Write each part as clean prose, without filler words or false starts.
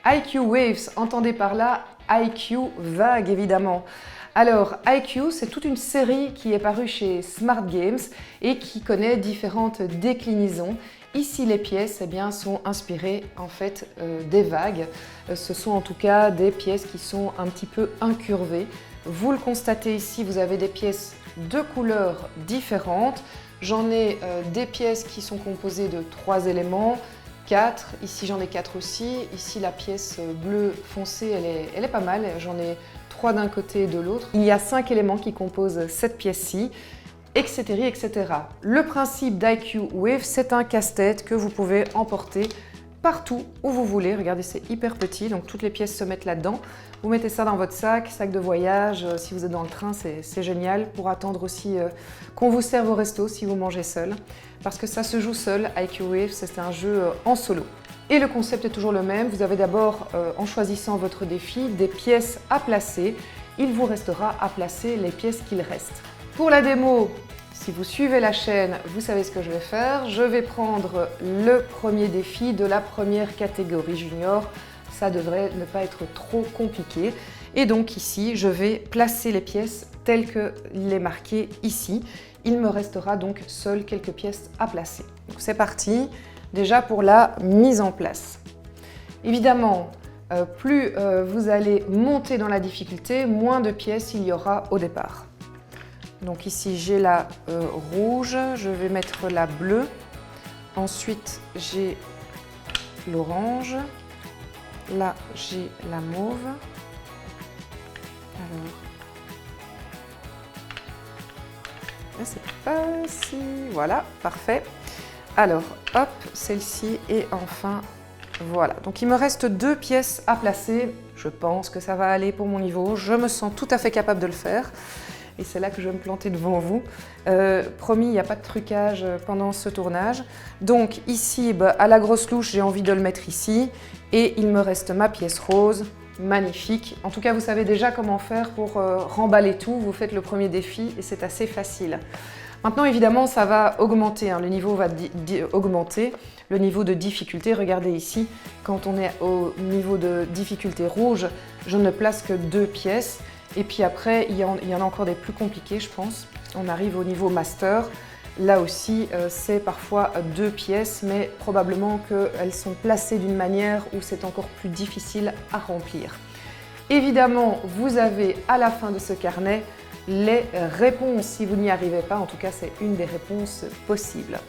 IQ Waves, entendez par là IQ vague évidemment. Alors IQ, c'est toute une série qui est parue chez Smart Games et qui connaît différentes déclinaisons. Ici, les pièces eh bien, sont inspirées en fait des vagues. Ce sont en tout cas des pièces qui sont un petit peu incurvées. Vous le constatez ici, vous avez des pièces de couleurs différentes. J'en ai des pièces qui sont composées de 3 éléments, 4. Ici, j'en ai 4 aussi. Ici, la pièce bleue foncée, elle est pas mal. J'en ai 3 d'un côté et de l'autre. Il y a 5 éléments qui composent cette pièce-ci, etc., etc. Le principe d'IQ Wave, c'est un casse-tête que vous pouvez emporter partout où vous voulez. Regardez, c'est hyper petit, donc toutes les pièces se mettent là-dedans. Vous mettez ça dans votre sac de voyage. Si vous êtes dans le train, c'est génial pour attendre aussi qu'on vous serve au resto si vous mangez seul. Parce que ça se joue seul, IQ Wave, c'est un jeu en solo. Et le concept est toujours le même. Vous avez d'abord, en choisissant votre défi, des pièces à placer. Il vous restera à placer les pièces qu'il reste. Pour la démo, si vous suivez la chaîne, vous savez ce que je vais faire. Je vais prendre le premier défi de la première catégorie junior. Ça devrait ne pas être trop compliqué. Et donc ici, je vais placer les pièces telles qu'il est marqué ici. Il me restera donc seules quelques pièces à placer. Donc c'est parti, déjà pour la mise en place. Évidemment, plus vous allez monter dans la difficulté, moins de pièces il y aura au départ. Donc ici, j'ai la rouge, je vais mettre la bleue. Ensuite, j'ai l'orange. Là, j'ai la mauve. Alors, là, c'est pas si... Voilà, parfait. Alors, hop, celle-ci et enfin, voilà. Donc, il me reste 2 pièces à placer. Je pense que ça va aller pour mon niveau. Je me sens tout à fait capable de le faire. Et c'est là que je vais me planter devant vous. Promis, il n'y a pas de trucage pendant ce tournage. Donc ici, à la grosse louche, j'ai envie de le mettre ici. Et il me reste ma pièce rose, magnifique. En tout cas, vous savez déjà comment faire pour remballer tout. Vous faites le premier défi et c'est assez facile. Maintenant, évidemment, ça va augmenter. Le niveau va augmenter. Le niveau de difficulté, regardez ici, quand on est au niveau de difficulté rouge, je ne place que 2 pièces. Et puis après, il y en a encore des plus compliqués, je pense. On arrive au niveau master. Là aussi, c'est parfois 2 pièces, mais probablement qu'elles sont placées d'une manière où c'est encore plus difficile à remplir. Évidemment, vous avez à la fin de ce carnet les réponses. Si vous n'y arrivez pas, en tout cas, c'est une des réponses possibles.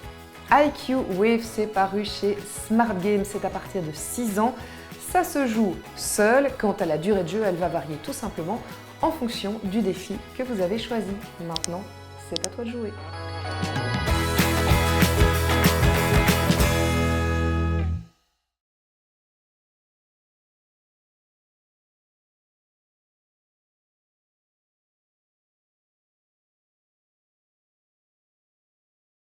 IQ Wave, c'est paru chez Smart Games, c'est à partir de 6 ans. Ça se joue seul. Quant à la durée de jeu, elle va varier tout simplement en fonction du défi que vous avez choisi. Maintenant, c'est à toi de jouer.